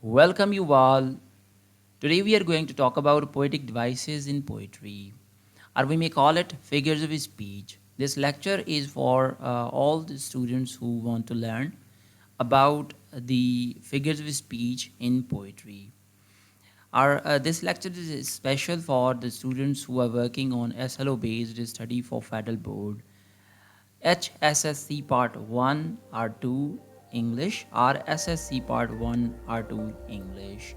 Welcome you all. Today we are going to talk about poetic devices in poetry, or we may call it figures of speech. This lecture is for all the students who want to learn about the figures of speech in poetry. This lecture is special for the students who are working on SLO based study for federal board, HSSC Part 1 or 2 English और SSC Part 1 और 2 English.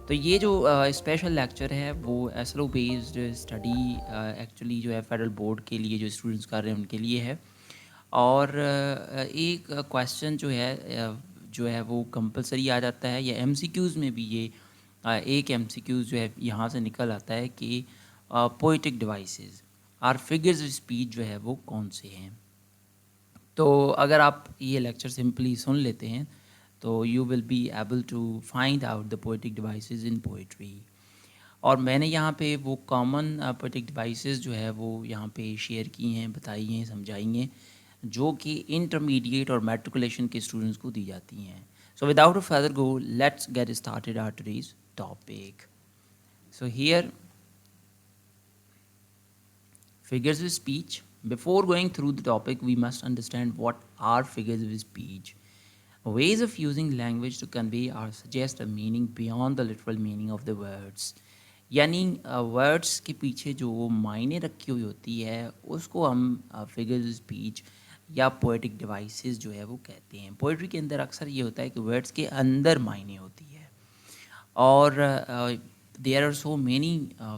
तो ये जो special lecture है वो एसलो based study actually जो है federal board के लिए जो स्टूडेंट्स कर रहे हैं उनके लिए है और एक क्वेश्चन जो है वो कंपलसरी आ जाता है या एमसीक्यूज़ में भी ये एक एमसीक्यूज़ जो है यहाँ से निकल आता है कि पोइटिक डिवाइसेस और फिगर्स ऑफ स्पीच जो है वो कौन से हैं। तो अगर आप ये लेक्चर सिंपली सुन लेते हैं तो you will be able to find out the poetic devices in poetry. और मैंने यहाँ पे वो कॉमन पोएटिक डिवाइसेस जो है वो यहाँ पे शेयर की हैं, बताई हैं, समझाई हैं, जो कि इंटरमीडिएट और मैट्रिकुलेशन के स्टूडेंट्स को दी जाती हैं। So without a further go let's get started our today's topic. So here figures of speech. Before going through the topic, we must understand what are figures of speech. Ways of using language to convey or suggest a meaning beyond the literal meaning of the words. यानी words के पीछे जो मायने रखी हुई होती है उसको हम फिगर्स ऑफ स्पीच या पोएटिक डिवाइसेस जो है वो कहते हैं। पोएट्री के अंदर अक्सर ये होता है कि वर्ड्स के अंदर मायने होती है और there are so many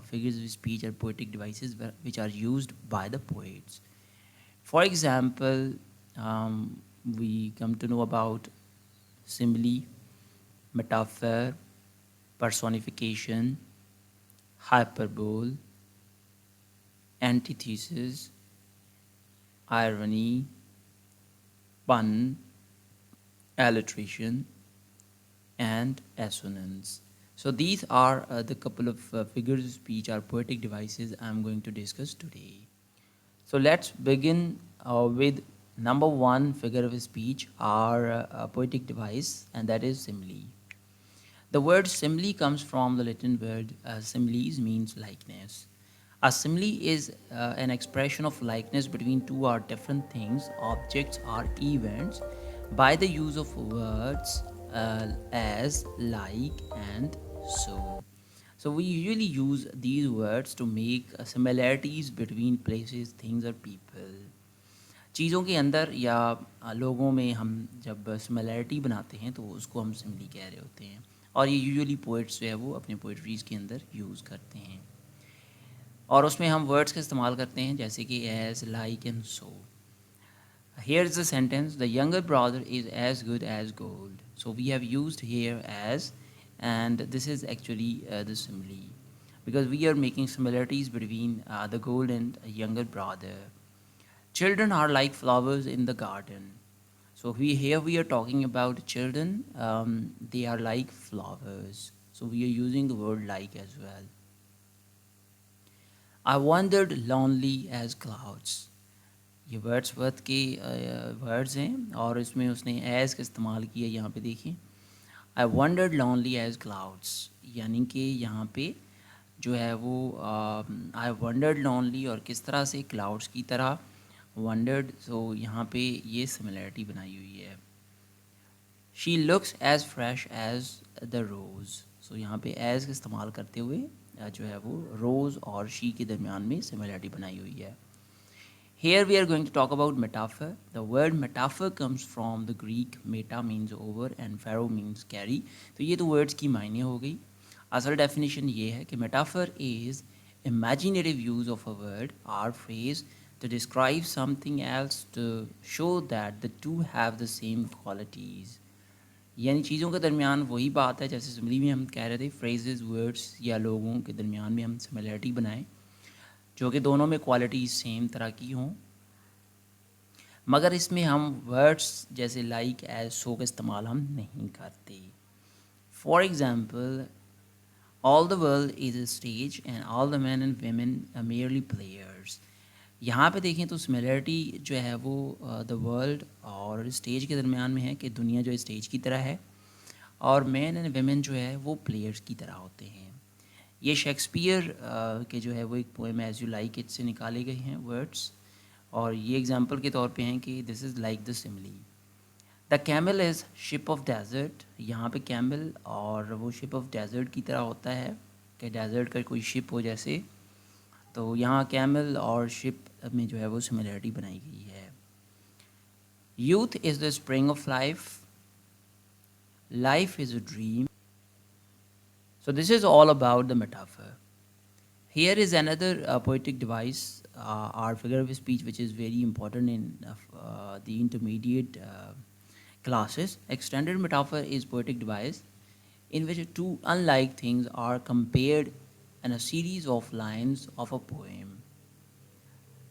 figures of speech or poetic devices which are used by the poets. For example, we come to know about simile, metaphor, personification, hyperbole, antithesis, irony, pun, alliteration, and assonance. So these are the couple of figures of speech or poetic devices I'm going to discuss today. So let's begin with number one figure of speech or poetic device, and that is simile. The word simile comes from the Latin word similes, means likeness. A simile is an expression of likeness between two or different things, objects, or events by the use of words as, like, and so. So we usually use these words to make similarities between places, things, or people. चीज़ों के अंदर या लोगों में हम जब similarity बनाते हैं तो उसको हम सिमिली कह रहे होते हैं और ये यूजुअली पोइट्स जो है वो अपने पोइट्रीज़ के अंदर यूज़ करते हैं और उसमें हम वर्ड्स का इस्तेमाल करते हैं जैसे कि as, like and so. Here is the sentence: the younger brother is as good as gold. So we have used here as, and this is actually the simile because we are making similarities between the gold and a younger brother. Children are like flowers in the garden. So here we are talking about children. They are like flowers. So we are using the word like as well. I wandered lonely as clouds. ये Wordsworth के words हैं और इसमें उसने as का इस्तेमाल किया. यहाँ पे देखिए, I wandered lonely as clouds, यानी कि यहाँ पे जो है वो आई वंडर्ड लॉन्ली और किस तरह से क्लाउड्स की तरह वंडर्ड. सो यहाँ पे ये सिमिलैरिटी बनाई हुई है. She looks as fresh as the rose. So यहाँ पे एज का इस्तेमाल करते हुए जो है वो रोज़ और शी के दरमियान में सिमिलैरिटी बनाई हुई है. Here we are going to talk about metaphor. The word metaphor comes from the Greek meta means over and pharo means carry. तो ये तो words की मायने हो गई. असल definition ये है कि metaphor is imaginative use of a word or phrase to describe something else to show that the two have the same qualities. यानी चीज़ों के दरमियान वही बात है जैसे सिमिली में हम कह रहे थे, phrases, words या लोगों के दरमियान में हम similarity बनाएं जो कि दोनों में क्वालिटी सेम तरह की हों, मगर इसमें हम वर्ड्स जैसे लाइक, एज, सो का इस्तेमाल हम नहीं करते. For example, all the world is a stage and all the man and women are merely players. यहाँ पे देखें तो सिमिलरिटी जो है वो द वर्ल्ड और स्टेज के दरमियान में है कि दुनिया जो स्टेज की तरह है और मैन एंड वेमेन जो है वो प्लेयर्स की तरह होते हैं। ये शेक्सपियर के जो है वो एक poem as you like it से निकाले गए हैं वर्ड्स, और ये एग्जांपल के तौर पे हैं कि this is like the simile. The camel is ship of desert, यहाँ पे कैमल और वो शिप ऑफ डेजर्ट की तरह होता है कि डेजर्ट का कोई शिप हो जैसे, तो यहाँ कैमल और शिप में जो है वो सिमिलरिटी बनाई गई है। Youth is the spring of life, life is a dream. So this is all about the metaphor. Here is another poetic device, our figure of speech, which is very important in the intermediate classes. Extended metaphor is poetic device in which two unlike things are compared in a series of lines of a poem.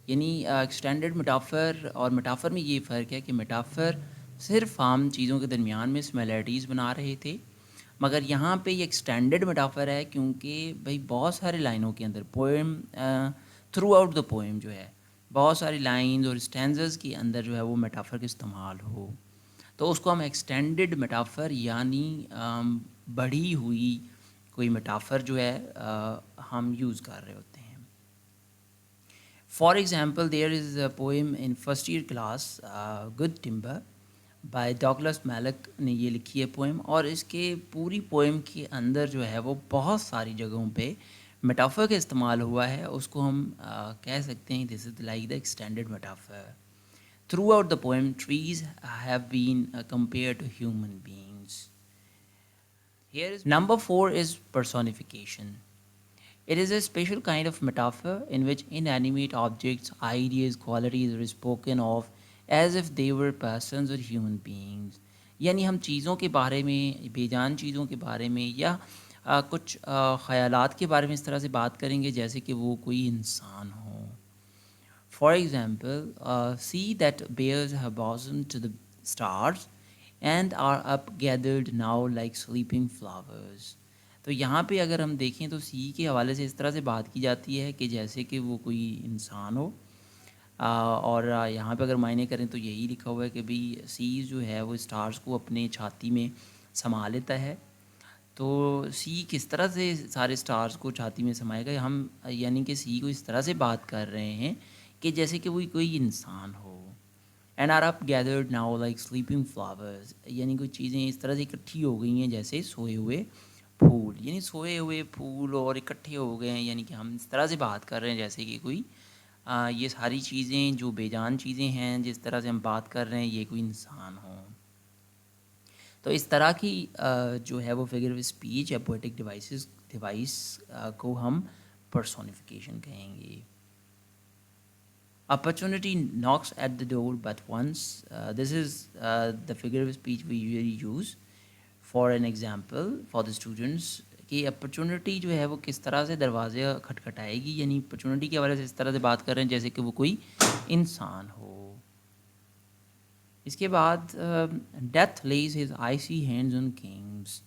यानी extended metaphor और metaphor में ये फ़र्क है कि metaphor सिर्फ हम चीज़ों के दरमियान में सिमिलरिटीज़ बना रहे थे, मगर यहाँ पे ये एक्सटेंडेड मेटाफर है क्योंकि भाई बहुत सारे लाइनों के अंदर poem through out the poem जो है बहुत सारी लाइंस और स्टैंजर्स के अंदर जो है वो मेटाफर का इस्तेमाल हो, तो उसको हम एक्सटेंडेड मेटाफर यानी बढ़ी हुई कोई मेटाफर जो है हम यूज़ कर रहे होते हैं। For example, there is a poem in first year class, Good Timber, by Douglas Mallock ने ये लिखी है पोएम, और इसके पूरी पोएम के अंदर जो है वो बहुत सारी जगहों पे मेटाफर का इस्तेमाल हुआ है। उसको हम कह सकते हैं this is like the extended metaphor. Throughout the poem trees have been compared to human beings. Here is number 4 is personification. It is a special kind of metaphor in which inanimate objects, ideas, qualities are spoken of as if they were persons or human beings. यानी हम चीज़ों के बारे में, बेजान चीज़ों के बारे में या कुछ ख़यालात के बारे में इस तरह से बात करेंगे जैसे कि वो कोई इंसान हो। For example, see that bears have bosomed to the stars and are up gathered now like sleeping flowers. तो यहाँ पे अगर हम देखें तो सी के हवाले से इस तरह से बात की जाती है कि जैसे कि वो कोई इंसान हो, और यहाँ पे अगर मायने करें तो यही लिखा हुआ है कि भाई सी जो है वो स्टार्स को अपने छाती में समा लेता है। तो सी किस तरह से सारे स्टार्स को छाती में समाएगा, हम यानी कि सी को इस तरह से बात कर रहे हैं कि जैसे कि वो कोई इंसान हो। And are up gathered now like sleeping flowers, यानी कोई चीज़ें इस तरह से इकट्ठी हो गई हैं जैसे सोए हुए फूल, यानी सोए हुए फूल और इकट्ठे हो गए हैं, यानी कि हम इस तरह से बात कर रहे हैं जैसे कि कोई ये सारी चीज़ें जो बेजान चीज़ें हैं जिस तरह से हम बात कर रहे हैं ये कोई इंसान हो। तो इस तरह की जो है वो फिगर ऑफ स्पीच या पोएटिक डिवाइस को हम पर्सोनिफिकेशन कहेंगे। Opportunity knocks at the door but once. This is the figure of speech we usually use for an example for the students कि अपॉर्चुनिटी जो है वो किस तरह से दरवाज़े खटखटाएगी, यानी अपॉर्चुनिटी के हवाले से इस तरह से बात कर रहे हैं जैसे कि वो कोई इंसान हो। इसके बाद death lays his icy hands on kings,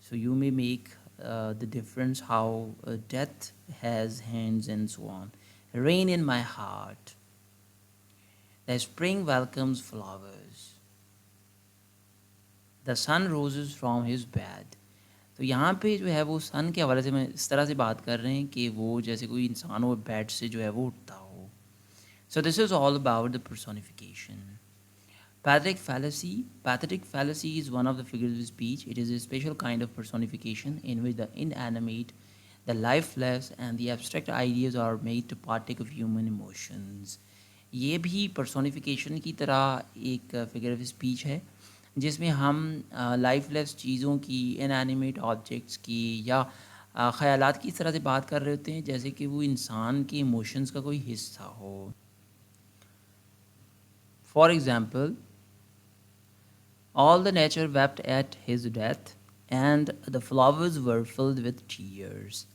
so you may make the difference how death has hands and so on. Rain in my heart, the spring welcomes flowers, the sun roses from his bed. तो यहाँ पे जो है वो सन के हवाले से मैं इस तरह से बात कर रहे हैं कि वो जैसे कोई इंसान हो बेड से जो है वो उठता हो। So this is all about the personification. Pathetic fallacy. Pathetic fallacy is one of the figures of speech. It is a special kind of personification in which the inanimate, the lifeless and the abstract ideas are made to partake of human emotions. ये भी personification की तरह एक figure of speech है जिसमें हम lifeless चीज़ों की, इनएनिमेट ऑब्जेक्ट्स की या ख़यालात की इस तरह से बात कर रहे होते हैं जैसे कि वो इंसान के इमोशंस का कोई हिस्सा हो। For example, all the nature wept at his death and the flowers were filled with tears.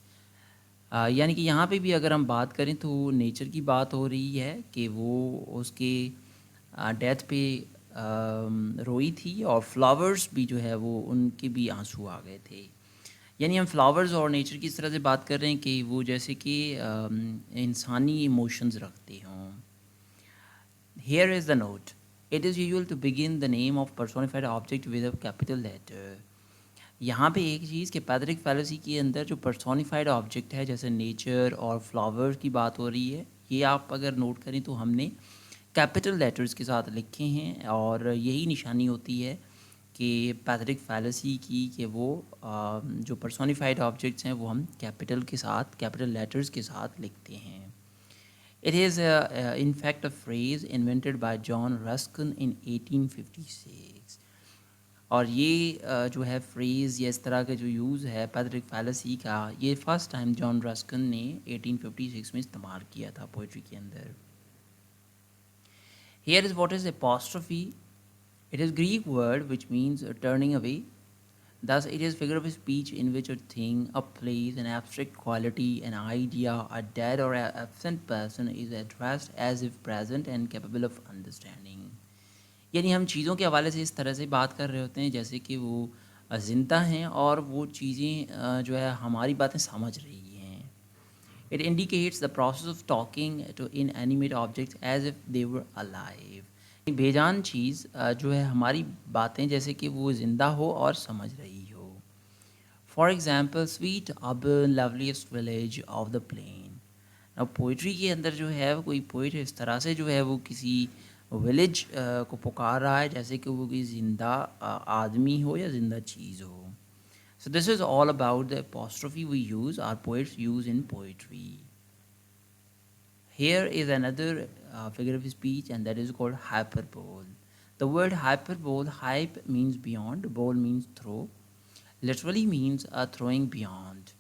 यानी कि यहाँ पे भी अगर हम बात करें तो नेचर की बात हो रही है कि वो उसके डेथ पे रोई थी और फ्लावर्स भी जो है वो उनके भी आंसू आ गए थे। यानी हम फ्लावर्स और नेचर की इस तरह से बात कर रहे हैं कि वो जैसे कि इंसानी इमोशंस रखते हों। Here is the note. It is usual to begin the name of personified object with a capital letter. यहाँ पे एक चीज़ कि पैथेटिक फैलेसी के अंदर जो पर्सोनिफाइड ऑब्जेक्ट है जैसे नेचर और फ्लावर्स की बात हो रही है, ये आप अगर नोट करें तो हमने कैपिटल लेटर्स के साथ लिखे हैं और यही निशानी होती है कि पैथेटिक फैलेसी की कि वो जो पर्सोनिफाइड ऑब्जेक्ट्स हैं वो हम कैपिटल के साथ कैपिटल लेटर्स के साथ लिखते हैं. It is in fact a phrase invented by John Ruskin in 1856. और ये जो है फ्रेज़ या इस तरह का जो यूज़ है पैथेटिक फैलेसी का, ये फर्स्ट टाइम जॉन रस्किन ने 1856 में इस्तेमाल किया था पोइट्री के अंदर. Here is what is apostrophe. It is Greek word which means turning away. Thus, it is figure of speech in which a thing, a place, an abstract quality, an idea, a dead or absent person is addressed as if present and capable of understanding. यानी हम चीज़ों के हवाले से इस तरह से बात कर रहे होते हैं जैसे कि वो ज़िंदा हैं और वो चीज़ें जो है हमारी बातें समझ रही हैं. It indicates the process of talking to inanimate objects as if they were alive. बेजान चीज़ जो है हमारी बातें जैसे कि वो ज़िंदा हो और समझ रही हो. फॉर एग्ज़ाम्पल स्वीट अर्बन loveliest village of the plain. अब पोइट्री के अंदर जो है वो कोई पोइट इस तरह से जो है वो किसी विलेज को पुकार रहा है जैसे कि वो कोई ज़िंदा आदमी हो या ज़िंदा चीज़ हो. So this is all about the apostrophe we use, our poets use in poetry. Here is another figure of speech and that is called hyperbole. The word hyperbole, hype means beyond, bole means throw, literally means throwing beyond.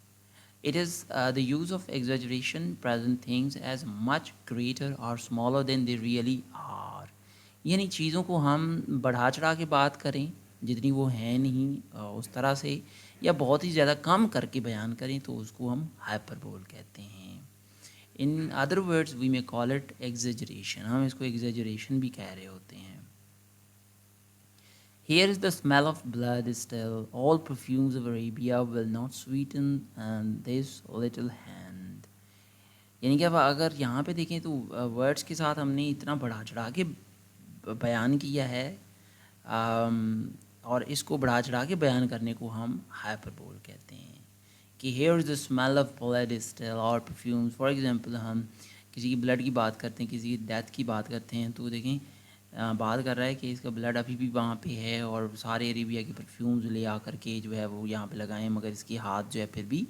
It is the use of exaggeration, present things as much greater or smaller than they really are. यानी चीज़ों को हम बढ़ा चढ़ा के बात करें जितनी वो हैं नहीं उस तरह से, या बहुत ही ज़्यादा कम करके बयान करें तो उसको हम हाइपरबोल कहते हैं. In other words we may call it exaggeration. हम इसको एग्जेजरेशन भी कह रहे होते हैं. Here is the smell of blood still. All perfumes of Arabia will not sweeten and this little hand. यानी कि अब अगर यहाँ पे देखें तो वर्ड्स के साथ हमने इतना बढ़ा चढ़ा के बयान किया है और इसको बढ़ा चढ़ा के बयान करने को हम हाइपरबोल कहते हैं. कि here is the smell of blood still और परफ्यूम्स. फॉर एग्जांपल हम किसी की ब्लड की बात करते हैं, किसी की डेथ की बात करते हैं तो देखें बात कर रहा है कि इसका ब्लड अभी भी वहाँ पे है और सारे अरेबिया के परफ्यूम्स ले आ करके जो है वो यहाँ पे लगाएं, मगर इसके हाथ जो है फिर भी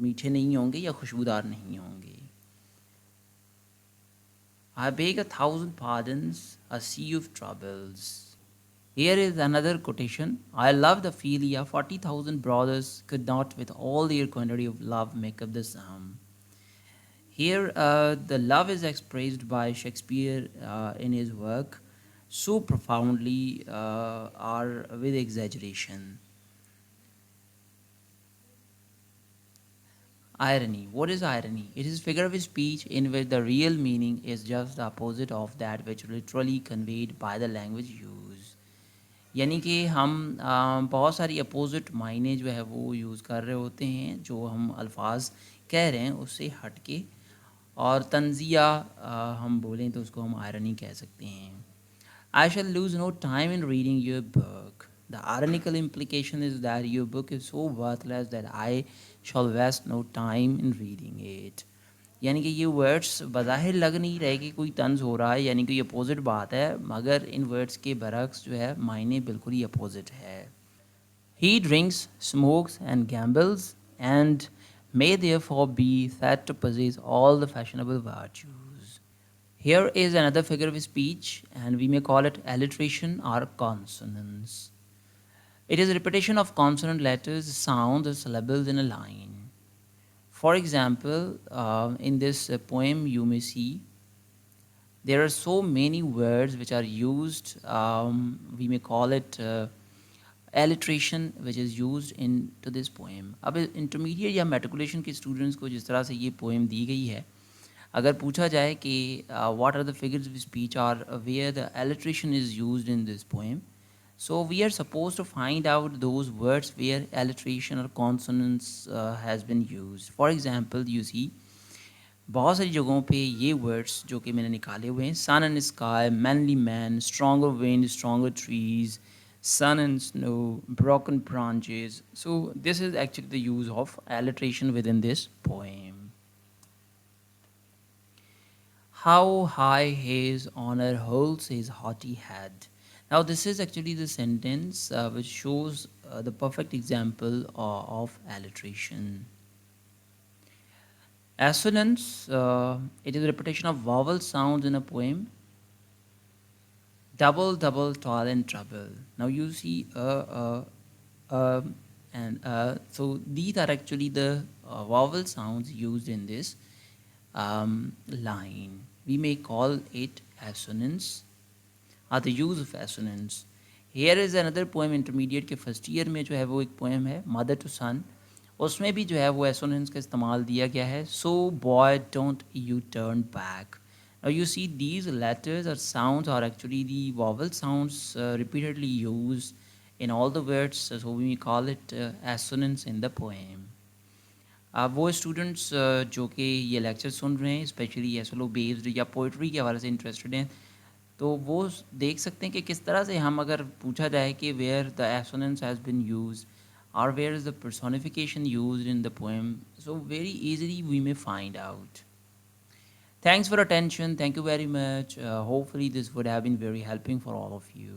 मीठे नहीं होंगे या खुशबूदार नहीं होंगे. I beg 1,000 pardons, a sea of troubles. Here is another quotation. I love the Philia. 40,000 brothers could not, with all their quantity of love, make up the sum. Here, the love is expressed by Shakespeare in his work so profoundly or with exaggeration. Irony. What is irony? It is a figure of speech in which the real meaning is just the opposite of that which literally conveyed by the language used. यानी कि हम बहुत सारी opposite मायने जो है वो use कर रहे होते हैं जो हम अल्फाज कह रहे हैं उससे हट के, और तंजिया हम बोलें तो उसको हम आयरनी कह सकते हैं. I shall lose no time in reading your book. The ironical implication is that your book is so worthless that I shall waste no time in reading it. यानी कि ये वर्ड्स बज़ाहिर लग नहीं रहे कि कोई तंज हो रहा है, यानी कि ये अपोजिट बात है, मगर इन वर्ड्स के बरक्स जो है मायने बिल्कुल ही अपोजिट है. He drinks, smokes and gambles and may therefore be said to possess all the fashionable virtues. Here is another figure of speech and we may call it alliteration or consonance. It is a repetition of consonant letters, sounds or syllables in a line. For example, in this poem you may see there are so many words which are used, we may call it alliteration which is used into this poem. अब intermediate या matriculation के students को जिस तरह से ये poem दी गई है, अगर पूछा जाए कि what are the figures of speech or where the alliteration is used in this poem, so we are supposed to find out those words where alliteration or consonance has been used. For example, you see बहुत सारी जगहों पे ये words जो कि मैंने निकाले हुए हैं, sun and sky, manly man, stronger wind, stronger trees, sun and snow, broken branches. So this is actually the use of alliteration within this poem. How high his honor holds his haughty head. Now this is actually the sentence which shows the perfect example of alliteration. Assonance, it is a repetition of vowel sounds in a poem. Double, double, toil and trouble. Now you see and so these are actually the vowel sounds used in this line. We may call it assonance or the use of assonance. Here is another poem intermediate के first year में जो है वो एक poem है mother to सन, उसमें भी जो है वो एसोनेंस का इस्तेमाल दिया गया है. सो boy don't U turn back. Now you see these letters or sounds are actually the vowel sounds repeatedly used in all the words, so we call it assonance in the poem. अब वो students जो कि ये lecture सुन रहे हैं specially SLO based या poetry के हवाले से इंटरेस्टेड हैं, तो वो देख सकते हैं कि किस तरह से हम अगर पूछा जाए कि where the assonance has been use or where is the personification used in the poem, so very easily we may find out. Thanks for attention. Thank you very much. Hopefully this would have been very helping for all of you.